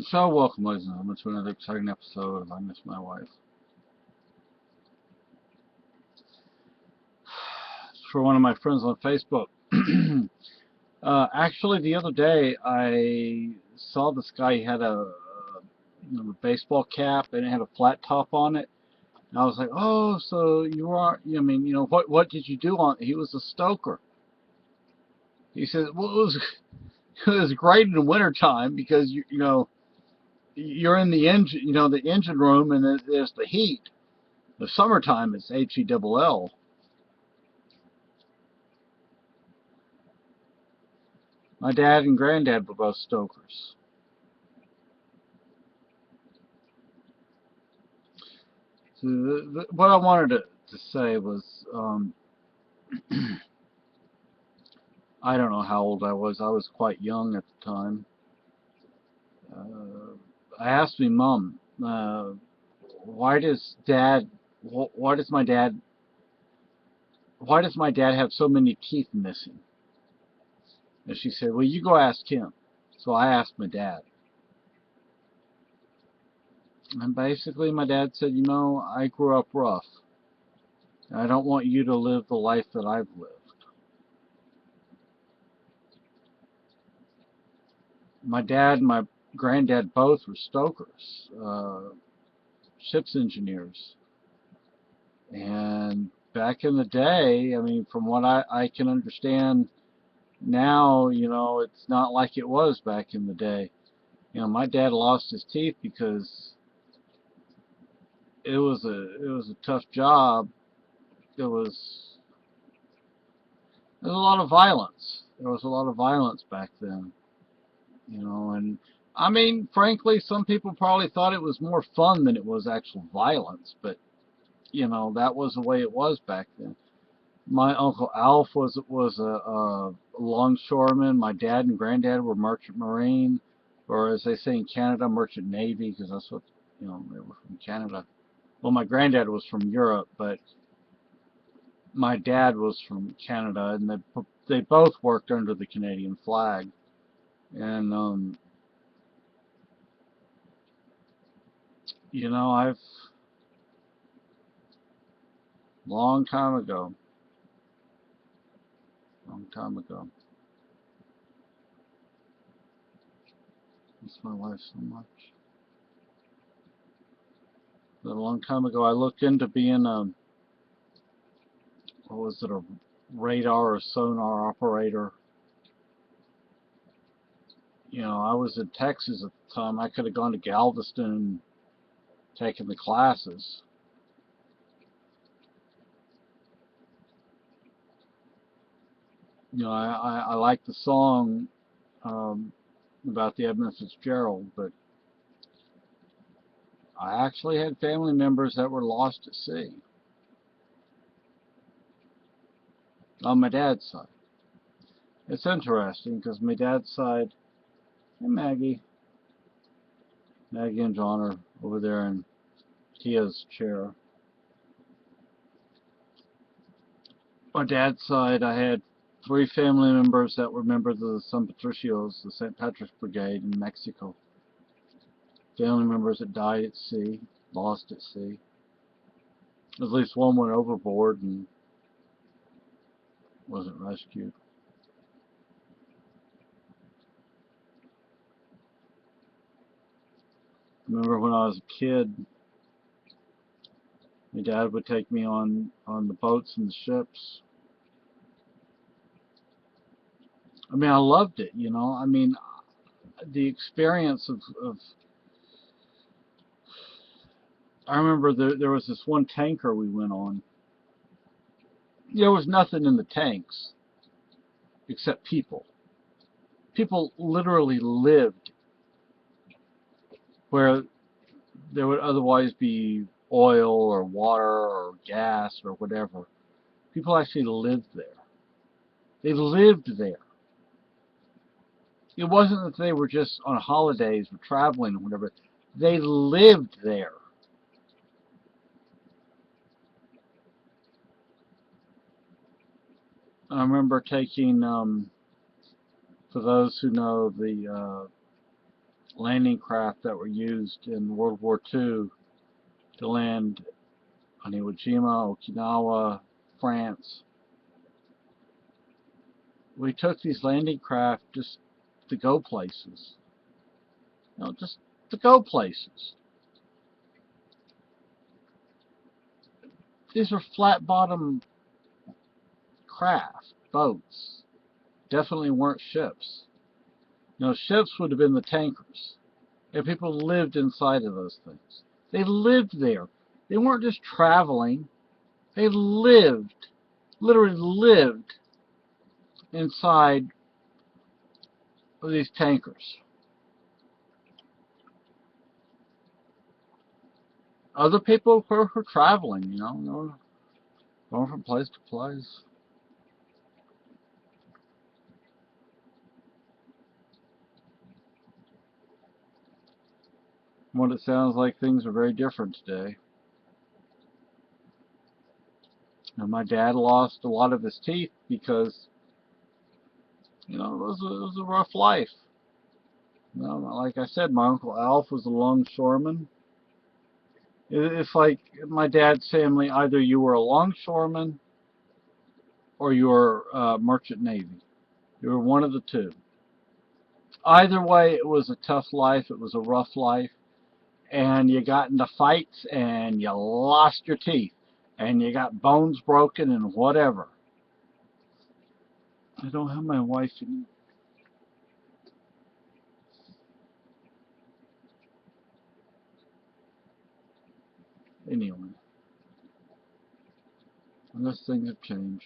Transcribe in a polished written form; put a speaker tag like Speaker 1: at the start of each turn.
Speaker 1: So, welcome, ladies and gentlemen, to another exciting episode of I Miss My Wife. For one of my friends on Facebook. Actually, the other day, I saw this guy. He had a baseball cap and it had a flat top on it. And I was like, oh, so you are, what did you do on it? He was a stoker. He said, well, it was great in the wintertime because, you're in the engine, the engine room and there's the heat. The summertime, it's HELL. My dad and granddad were both stokers. So what I wanted to say was, I don't know how old I was. I was quite young at the time. I asked my mom, why does dad, why does my dad, why does my dad have so many teeth missing? And she said, well, you go ask him. So I asked my dad. And basically my dad said, I grew up rough. I don't want you to live the life that I've lived. My dad and my granddad both were stokers, ship's engineers. And back in the day, I mean, from what I can understand now, it's not like it was back in the day. My dad lost his teeth because it was a tough job. There was there was a lot of violence. There was a lot of violence back then, and I mean, frankly, some people probably thought it was more fun than it was actual violence, but that was the way it was back then. My uncle Alf was a longshoreman. My dad and granddad were merchant marine, or as they say in Canada, merchant navy, because that's what they were from Canada. Well, my granddad was from Europe, but my dad was from Canada, and they both worked under the Canadian flag. And I've long time ago, long time ago. Miss my wife so much. But a long time ago, I looked into being what was it, a radar or sonar operator. I was in Texas at the time. I could have gone to Galveston and taken the classes. I like the song um, about the Edmund Fitzgerald, but I actually had family members that were lost at sea on my dad's side. It's interesting because my dad's side, and Maggie and John are over there in Tia's chair. My dad's side, I had three family members that were members of the San Patricios, the St. Patrick's Brigade in Mexico. Family members that died at sea, lost at sea. At least one went overboard and wasn't rescued. I remember when I was a kid, my dad would take me on the boats and the ships. I mean, I loved it, I mean, the experience of I remember there was this one tanker we went on. There was nothing in the tanks except people. People literally lived where there would otherwise be oil or water or gas or whatever. People actually lived there. They lived there. It wasn't that they were just on holidays or traveling or whatever. They lived there. I remember taking, for those who know the landing craft that were used in World War II to land on Iwo Jima, Okinawa, France. We took these landing craft just to go places. Just to go places. These were flat-bottom craft, boats. Definitely weren't ships. Ships would have been the tankers. And people lived inside of those things. They lived there. They weren't just traveling. They lived, literally lived inside of these tankers. Other people were traveling, going from place to place. What it sounds like, things are very different today. And my dad lost a lot of his teeth because, it was a rough life. Like I said, my Uncle Alf was a longshoreman. It's like my dad's family, either you were a longshoreman or you were merchant navy. You were one of the two. Either way, it was a tough life. It was a rough life. And you got into fights and you lost your teeth. And you got bones broken and whatever. I don't have my wife in. Anyway, unless things have changed.